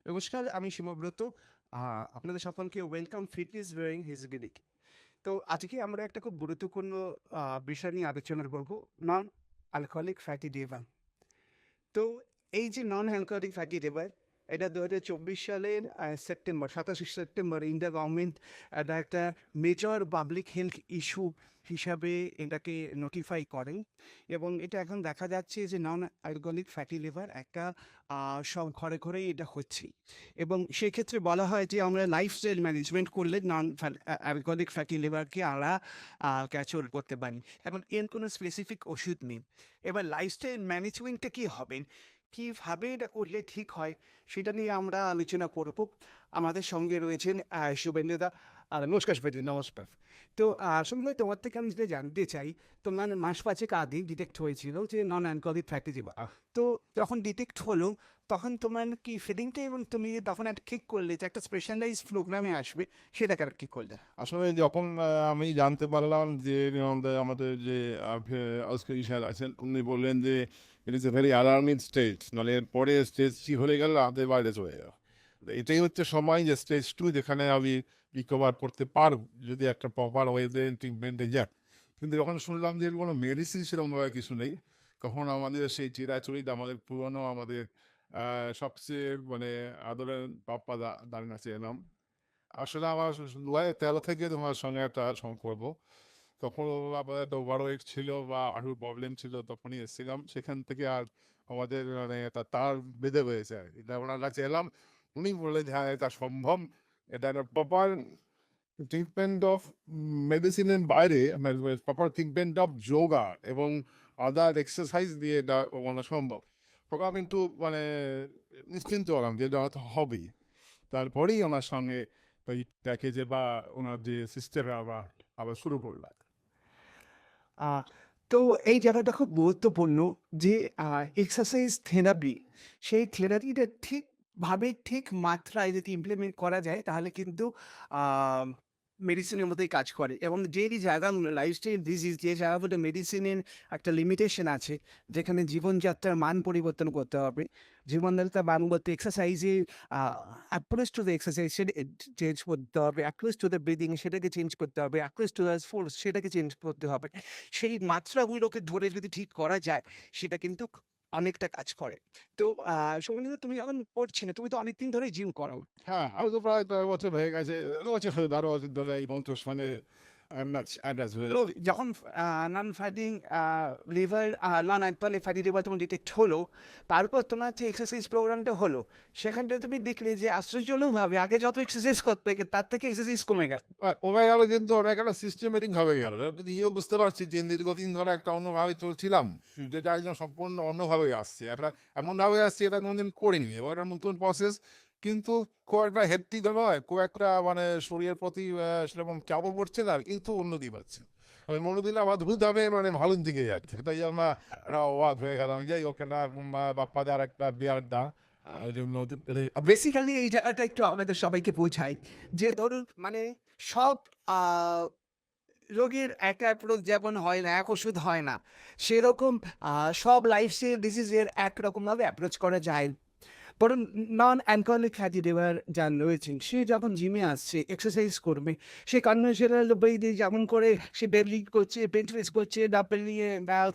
নমস্কার, আমি সীমাব্রত। আপনাদের সকলকে ওয়েলকাম ফিটনেস ওয়্যারিং হিজবিলিক। তো আজকে আমরা একটা খুব গুরুত্বপূর্ণ বিষয় নিয়ে আলোচনা করব, নন অ্যালকোহলিক ফ্যাটি লিভার। তো এই যে নন অ্যালকোহলিক ফ্যাটি লিভার, এটা ২০২৪ সালের সেপ্টেম্বর ২৭শে সেপ্টেম্বর ইন্ডিয়া গভর্নমেন্ট এটা একটা মেজর পাবলিক হেলথ ইস্যু হিসাবে এটাকে নোটিফাই করেন এবং এটা এখন দেখা যাচ্ছে যে নন অ্যালকোহলিক ফ্যাটি লিভার একটা সব ঘরে ঘরেই এটা হচ্ছে এবং সেক্ষেত্রে বলা হয় যে আমরা লাইফস্টাইল ম্যানেজমেন্ট করলে নন অ্যালকোহলিক ফ্যাটি লিভারকে আমরা ক্যাচল করতে পারি। এখন এর কোনো স্পেসিফিক ওষুধ নেই। এবার লাইফস্টাইল ম্যানেজমেন্টটা কী হবেন, কীভাবে এটা করলে ঠিক হয়, সেটা নিয়ে আমরা আলোচনা করব। আমাদের সঙ্গে রয়েছেন শুভেন্দুদা। নমস্কার শুভেন্দু, নমস্কার। তো শুভেন্দু, তোমার থেকে আমি যেটা জানতে চাই, তোমার মাস পাঁচেক আগে ডিটেক্ট হয়েছিল যে নন অ্যালকোহলিক ফ্যাটি লিভার। তো যখন ডিটেক্ট হলো তখন তোমার কি ফিলিংটা, এবং তুমি তখন একটা ঠিক করলে যে একটা স্পেশালাইজ প্রোগ্রামে আসবে, সেটা কেন ঠিক করলে? আসলে যখন আমি জানতে পারলাম যে আমাদের যে আজকে স্যার আছেন উনি বললেন যে it is a very alarming stage, মানে এরপরে স্টেজ 3 হয়ে গেলে আমাদের বাইরে চলে যাওয়া। তো এটাই হচ্ছে সময় যে স্টেজ 2 যেখানে আমি রিকভার করতে পারব যদি একটা প্রপার ওয়েতে ট্রিটমেন্টে যাই। কিন্তু যখন শুনলাম যে এর কোনো মেডিসিন সেরকমভাবে কিছু নেই, তখন আমাদের সেই চিরাচরিত আমাদের পুরনো আমাদের সবচেয়ে মানে আদরের বাপ্পা দাঁড়িয়ে কাছে এলাম। আসলে আমার ২০১৩ থেকে তোমার সঙ্গে একটা সম্পর্ক। তখন আবার একটা ওভারওয়েট ছিল বা আরো প্রবলেম ছিল, তখনই এসেছিলাম। সেখান থেকে আর আমাদের মানে একটা তার বেঁধে হয়েছে আরকি। তা ওনার কাছে এলাম। উনি বললেন যে, "হ্যাঁ, এটা সম্ভব। এটা একটা প্রপার ট্রিটমেন্ট অফ মেডিসিনের বাইরে মানে প্রপার ট্রিটমেন্ট অফ যোগা এবং আদার এক্সারসাইজ দিয়ে এটা করানো সম্ভব।" তখন আমি কিন্তু মানে নিশ্চিন্ত হলাম যে এটা হয়তো হবেই। তারপরেই ওনার সঙ্গে ওই প্যাকেজে বা ওনার যে সিস্টেমে আবার আবার শুরু করলাম। আ তো এই জায়গাটা খুব গুরুত্বপূর্ণ যে এক্সারসাইজ থেরাপি, সেই থেরাপিটা ঠিকভাবে ঠিক মাত্রায় যদি ইমপ্লিমেন্ট করা যায় তাহলে কিন্তু আ মেডিসিনের মতোই কাজ করে এবং যেই জায়গাগুলো লাইফস্টাইল ডিজিজ, যে জায়গাগুলো মেডিসিনের একটা লিমিটেশন আছে, যেখানে জীবনযাত্রার মান পরিবর্তন করতে হবে। জীবনযাত্রার মান বলতে এক্সারসাইজে আ অ্যাপ্রোচ টু দ্য এক্সারসাইজ সেটা চেঞ্জ করতে হবে, অ্যাপ্রোচ টু দ্য ব্রিথিং সেটাকে চেঞ্জ করতে হবে, অ্যাপ্রোচ টু দ্য ফোর্স সেটাকে চেঞ্জ করতে হবে। সেই মাত্রাগুলোকে ধরে যদি ঠিক করা যায়, সেটা কিন্তু অনেকটা কাজ করে। তো সৌমিলিদা, তুমি যখন পড়ছিলে, তুমি তো অনেকদিন ধরেই জিম করো। হ্যাঁ, আমি তো প্রায় ১০ বছর হয়ে গেছে। ১০ বছর ধরে এই বন্ধুর অ্যাটাচ হয়ে তো যখন non fighting liver non alcoholic fatty liver তোমার ডিটেক্ট হলো, তারপর তোমার যে এক্সারসাইজ প্রোগ্রামটা হলো, সেখানটায় তুমি দেখলে যে আশ্চর্যজনকভাবে আগে যত এক্সারসাইজ করতে তার থেকে এক্সারসাইজ কমে গেল। কমে গেল, কিন্তু অনেক একটা সিস্টেমেটিক ভাবে গেল। কিন্তু ইয়েও বুঝতে পারছি যে দীর্ঘদিন ধরে একটা অন্যভাবে চলছিলাম। যেটা একদম সম্পূর্ণ অন্যভাবে আসছে। একটা এমনভাবে আসছে এটা কোনোদিন করিনি। এবার একটা নতুন প্রসেস, কিন্তু খুব একটা হেক্টিক নয়, খুব একটা মানে শরীরের প্রতি সেরকম চাপও পড়ছে না, কিন্তু উন্নতি পাচ্ছে। আমি মনে দিলাম অদ্ভুতভাবে মানে ভালোর দিকে যাচ্ছে। তাই আমরা একটা অবাক হয়ে গেলাম। যাই হোক, একটা বাপ্পাদের আরেকটা বিয়ার দা বেসিক্যালি এই জায়গাটা একটু আমাদের সবাইকে বোঝাই যে ধরুন মানে সব আহ, রোগীর এক অ্যাপ্রোচ যেমন হয় না, এক ওষুধ হয় না, সেরকম সব লাইফস্টাইল ডিজিজের একরকমভাবে অ্যাপ্রোচ করা যায় না। বরং নন অ্যালকোহলিক ফ্যাটি লিভার যার রয়েছেন, সে যখন জিমে আসছে এক্সারসাইজ করবে, সে কনভেনশনাল ওয়ে দিয়ে যেমন করে সে ডেডলিফট করছে, বেঞ্চ প্রেস করছে, ডাম্বেল নিয়ে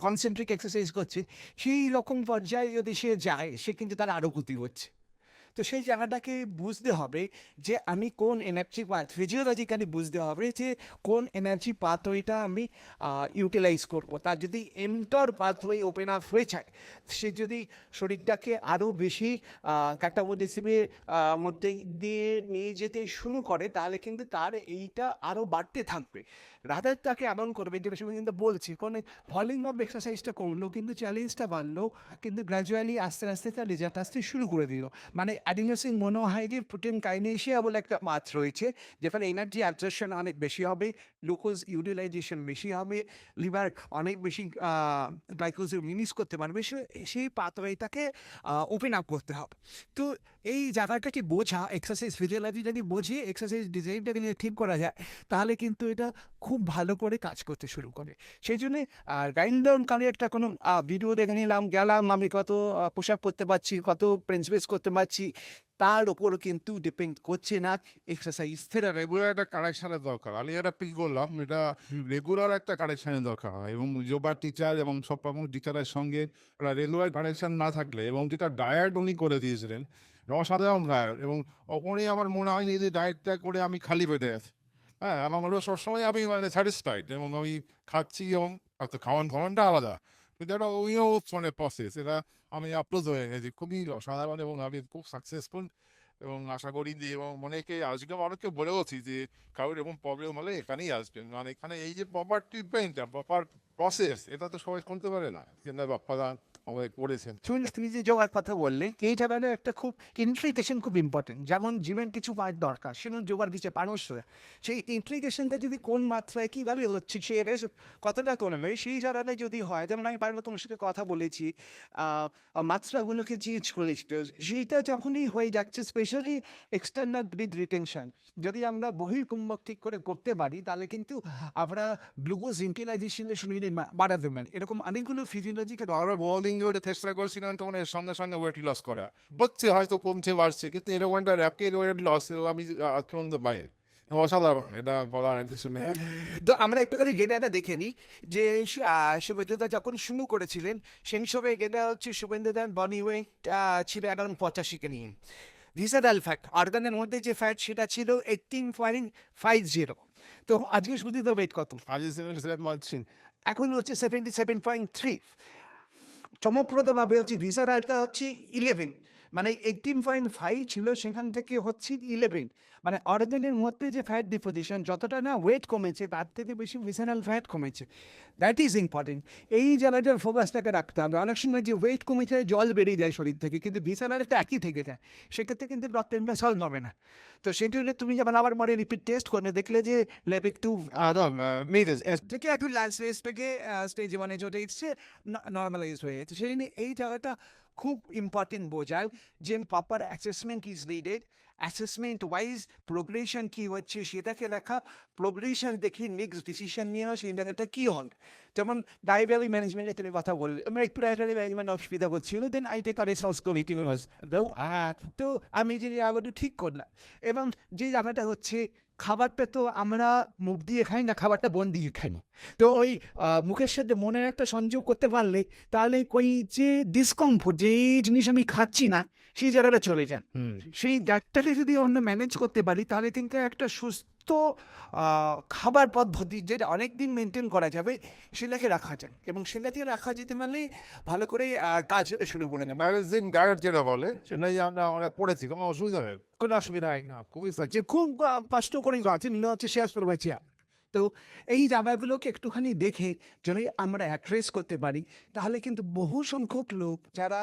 কনসেন্ট্রিক এক্সারসাইজ করছে, সেই রকম পর্যায়ে যদি সে যায়, সে কিন্তু তার আরও ক্ষতি হচ্ছে। তো সেই জায়গাটাকে বুঝতে হবে যে আমি কোন এনার্জি পাথ ফিজিওলজিক্যালি বুঝতে হবে যে কোন এনার্জি পাথওয়েটা আমি ইউটিলাইজ করবো। তার যদি এন্টার পাথওয়ে ওপেন আপ হয়ে যায়, সে যদি শরীরটাকে আরও বেশি ক্যাটাবলিজমের মধ্যে দিয়ে নিয়ে যেতে শুরু করে, তাহলে কিন্তু তার এইটা আরও বাড়তে থাকবে। রাদার তাকে এমন করবে, যেটা সময় কিন্তু বলছি, কোনো ভলিউম অফ এক্সারসাইজটা করলো কিন্তু চ্যালেঞ্জটা বাড়লো, কিন্তু গ্র্যাজুয়ালি আস্তে আস্তে তার রেজাল্ট আসতে শুরু করে দিল। মানে অ্যাডিনোসিন মোনোহাইড্রেট প্রোটিন কাইনেশিয়া বলে একটা মাছ রয়েছে, যেখানে এনার্জি অ্যাবজর্পশন অনেক বেশি হবে, গ্লুকোজ ইউটিলাইজেশন বেশি হবে, লিভার অনেক বেশি গ্লাইকোজ রিলিজ করতে পারবে, সেই পাথওয়েটাকে ওপেন আপ করতে হবে। তো এই জায়গাটাকে বোঝা, এক্সারসাইজ ফিজিওলজি যদি বুঝে এক্সারসাইজ ডিজাইনটাকে যদি ঠিক করা যায়, তাহলে কিন্তু এটা খুব ভালো করে কাজ করতে শুরু করে। সেই জন্যে রাইন ডাউন কালে একটা কোনো ভিডিও দেখে নিলাম, গেলাম, আমি কত পোশাক করতে পারছি, কত প্রেস বেস করতে পারছি, তার উপরও কিন্তু ডিপেন্ড করছে না এক্সারসাইজ সেটা রেগুলার একটা কারেকশনের দরকার। আমি এটা পিক করলাম, এটা রেগুলার একটা কারেকশনের দরকার হয় এবং যোগা টিচার এবং সব রকম টিচারের সঙ্গে একটা রেগুলার কারেকশন না থাকলে এবং যেটা ডায়েট উনি করে দিয়েছিলেন, অসাধারণ ডায়েট এবং তখনই আমার মনে হয়নি যে ডায়েটটা করে আমি খালি পেটে আছি। হ্যাঁ, আমার মনে হয় সবসময় আমি মানে স্যাটিসফাইড এবং আমি খাচ্ছি এবং হয়তো খাওয়ানটা আলাদা। কিন্তু এটা ওইও মানে প্রসেস, এটা আমি আপ্লুত হয়ে গেছি। খুবই অসাধারণ এবং আমি খুব সাকসেসফুল এবং আশা করি যে এবং অনেকে আজকে অনেককে বলেওছি যে কারোর এরকম প্রবলেম হলে এখানেই আসবেন, মানে এখানে এই যে প্রপার ট্রিটমেন্ট প্রপার প্রসেস এটা তো সবাই করতে পারে না, কিন্তু বাপ্পাদা আমাদের করেছেন। তুমি যে যোগার কথা বললে এইটা মানে একটা খুব ইন্ট্রিগেশন খুব ইম্পর্টেন্ট। যেমন জীবন কিছু পাওয়ার দরকার সেজন্য যোগার দিচ্ছে মানুষ, সেই ইন্ট্রিগেশনটা যদি কোন মাত্রায় কীভাবে হচ্ছে সে কতটা কমবে সেই জায়গাটা যদি হয়, যেমন আমি বারবার তোমার সাথে কথা বলেছি মাত্রাগুলোকে চেঞ্জ করেছি, তো সেইটা যখনই হয়ে যাচ্ছে স্পেশালি এক্সটার্নাল ব্লিড রিটেনশন যদি আমরা বহির্কুম্ভক ঠিক করে করতে পারি তাহলে কিন্তু আমরা গ্লুকোজ ইউটিলাইজেশনের সুবিধা বাড়াতে পারি। এরকম অনেকগুলো ফিজিওলজিক্যাল আমরা বোলিং ওটা চেষ্টা করছিলাম তখন এর সঙ্গে সঙ্গে ওয়েট লস করা হচ্ছে, হয়তো কমছে বাড়ছে, কিন্তু এরকম একটা র্যাপিড ওয়েট লস আমি আক্রান্ত বাইরে অসাধারণ, এটা বলার কিছু নেই। তো আমরা একটুখানি গেনাটা দেখে নিই যে শুভেন্দুদা যখন শুরু করেছিলেন সেই সময় গেনা হচ্ছে শুভেন্দুদার বডি ওয়েট ছিল অ্যারাউন্ড 85 কেজি। ভিসারাল ফ্যাট অর্গানের মধ্যে যে ফ্যাট সেটা ছিল 18.50। তো আজকে সুদীপ্ত ওয়েট কত? আজ 77 এখন হচ্ছে 77.3। চমকপ্রদভাবে হচ্ছে ভিসারালটা হচ্ছে 11, মানে 18.5 ছিল সেখান থেকে হচ্ছে 11, মানে অর্গানের মধ্যে যে ফ্যাট ডিপোজিশন যতটা না ওয়েট কমেছে তার থেকে বেশি ভিসারাল ফ্যাট কমেছে। দ্যাট ইজ ইম্পর্টেন্ট, এই জায়গাটার ফোকাসটাকে রাখতে হবে। অনেক সময় যে ওয়েট কমেছে জল বেরিয়ে যায় শরীর থেকে কিন্তু ভিসারালটা একই থেকে যায়, সেক্ষেত্রে কিন্তু রক্তের সলভ হবে না। তো সেটি হলে তুমি যেমন আবার মনে রিপিট টেস্ট করে দেখলে যে লেভ একটু মেজাজ থেকে একটু লাস্ট স্টেজ থেকে স্টেজ মানে যেটা এসছে নর্মালাইজ হয়ে গেছে, সেই নিয়ে এই জায়গাটা খুব ইম্পর্টেন্ট বোঝায় যে proper assessment is needed. Assessment wise progression কী হচ্ছে সেটাকে দেখা, প্রোগ্রেশন দেখি নেক্সট ডিসিশন নিয়ে সেই জায়গাটা কী হল। যেমন ডায়াবেটিস ম্যানেজমেন্টের তুমি কথা বললে আমার একটু ডায়াবেটিস ম্যানেজমেন্ট অসুবিধা হচ্ছিল, দেন আই টেক রেসপন্সিবিলিটি তো আমি যে জায়গাটা ঠিক করলাম। এবং যে জায়গাটা হচ্ছে খাবারটা তো আমরা মুখ দিয়ে খাই না, খাবারটা মন দিয়ে খাই না। তো ওই মুখের সাথে মনের একটা সংযোগ করতে পারলে তাহলে ওই যে ডিসকমফোর্ট যে এই জিনিস আমি খাচ্ছি না সেই জায়গাটা চলে যান। সেই ডাক্তারকে যদি অন্য ম্যানেজ করতে পারি তাহলে কিন্তু একটা সুস্থ খাবার পদ্ধতি যেটা অনেক দিন মেনটেন করা যাবে সেটাকে রাখা যায়, এবং সেটাকে রাখা যেতে পারলে ভালো করে কাজ শুরু করে নেবে। ম্যাগাজিন ডায়েট যেটা বলে সেটাই আমরা পড়েছি, কোনো অসুবিধা হয় না। কোনো অসুবিধা হয় না, খুবই যে খুব কষ্ট করে আছে নিলে হচ্ছে শেয়ার করে পাচ্ছি। তো এই জায়গাগুলোকে একটুখানি দেখে যদি আমরা অ্যাড্রেস করতে পারি তাহলে কিন্তু বহু সংখ্যক লোক যারা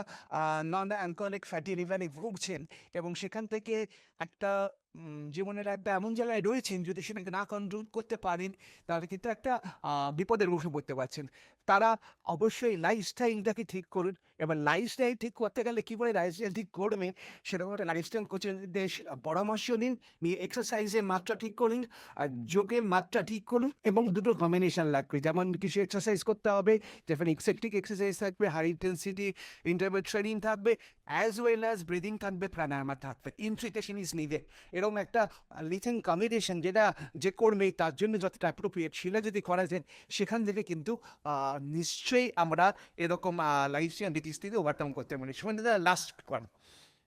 নন অ্যালকোহলিক ফ্যাটি লিভারে ভুগছেন এবং সেখান থেকে একটা জীবনের একটা এমন জায়গায় রয়েছেন যদি সেটাকে না কন্ট্রোল করতে পারেন তাহলে কিন্তু একটা বিপদের মুখে পড়তে পারছেন। তারা অবশ্যই লাইফস্টাইলটাকে ঠিক করুন। এবার লাইফস্টাইল ঠিক করতে গেলে কী করে লাইফস্টাইল ঠিক করবেন সেরকম একটা লাইফস্টাইল কোচের পরামর্শ নিন, নিয়ে এক্সারসাইজের মাত্রা ঠিক করুন আর যোগের মাত্রা ঠিক করুন, এবং দুটো কম্বিনেশন লাগবে। যেমন কিছু এক্সারসাইজ করতে হবে, যেমন এক্সেপ্টিক এক্সারসাইজ থাকবে, হাই ইন্টেন্সিটি ইন্টারভেল ট্রেনিং থাকবে, অ্যাজ ওয়েল অ্যাজ ব্রিদিং থাকবে, প্রাণায়ামা থাকবে, ইনফিটেশন ইজ নিডেড। এরকম একটা লিথেন কম্বিনেশন যেটা যে করবে তার জন্য যতটা অ্যাপ্রোপ্রিয়েট সেটা যদি করা যায় সেখান থেকে কিন্তু নিশ্চয়ই আমরা এরকম লাইফস্টাইল ডিজিজ থেকে ওভারকাম করতে পারি।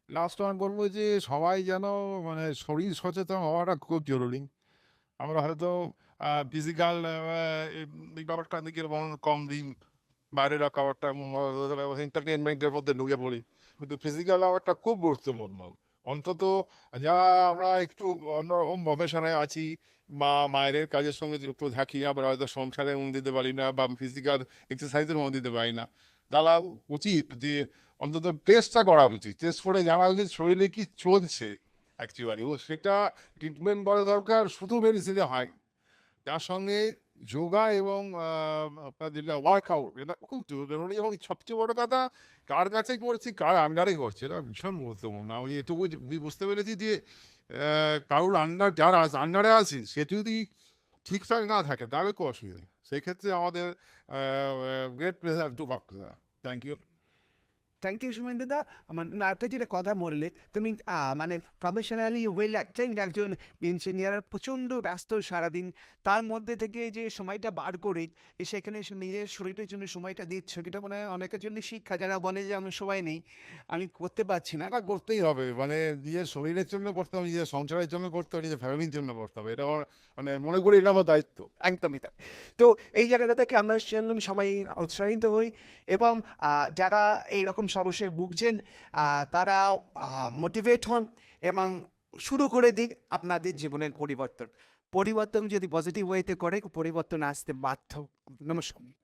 লাস্ট আমি বলবো যে সবাই যেন মানে শরীর সচেতন হওয়াটা খুব জরুরি। আমরা হয়তো ফিজিক্যাল এই ব্যাপারটা দিকে কম দিন, বাইরের খাবারটা এন্টারটেনমেন্টের মধ্যে ঢুকে পড়ি, কিন্তু ফিজিক্যাল ব্যাপারটা খুব গুরুত্বপূর্ণ। অন্তত যারা আমরা একটু অন্যরকম প্রফেশনে আছি বা মায়ের কাজের সঙ্গে যুক্ত থাকি, আমরা হয়তো সংসারে মন দিতে পারি না বা ফিজিক্যাল এক্সারসাইজের মন দিতে পারি না, তারা উচিত যে অন্তত টেস্টটা করা উচিত, টেস্ট করে জানা উচিত শরীরে কি চলছে অ্যাকচুয়ালি, ও সেটা ট্রিটমেন্ট করা দরকার, শুধু মেডিসিনে হয়। তার সঙ্গে যোগা এবং আপনার যেটা ওয়ার্কআউট এটা খুব জরুরি, এবং সবচেয়ে বড় কথা কার কাছে করছি কার আন্ডারে করছে এটা ভীষণ গুরুত্বপূর্ণ। আমি এটুকু বুঝতে পেরেছি যে কারোর যারা আন্ডারে আছে সে যদি ঠিকঠাক না থাকে তাহলে খুব অসুবিধা নেই। সেক্ষেত্রে আমাদের great pleasure to work. Thank you. Thank you Sumen দাদা। আমার একটা যেটা কথা বললে তুমি মানে প্রফেশনালি ওয়েল একজন ইঞ্জিনিয়ার প্রচণ্ড ব্যস্ত সারাদিন, তার মধ্যে থেকে যে সময়টা বার করে সেখানে নিজের শরীরের জন্য সময়টা দিচ্ছ, এটা মনে হয় অনেকের জন্য শিক্ষা। যারা বলে যে আমার সময় নেই, আমি করতে পারছি না। এটা করতেই হবে, মানে নিজের শরীরের জন্য করতে হবে, নিজের সংসারের জন্য করতে হবে, নিজের ফ্যামিলির জন্য করতে হবে। এটা আমার মানে মনে করি এটা আমার দায়িত্ব। একদমই তাই। তো এই জায়গাটা থেকে আমরা সেজন্য সবাই উৎসাহিত হই এবং যারা এইরকম সমস্যায় ভুগছেন তারা মোটিভেট হন এবং শুরু করে দিক আপনাদের জীবনের পরিবর্তন। পরিবর্তন যদি পজিটিভ ওয়েতে করে, পরিবর্তন আসতে বাধ্য। নমস্কার।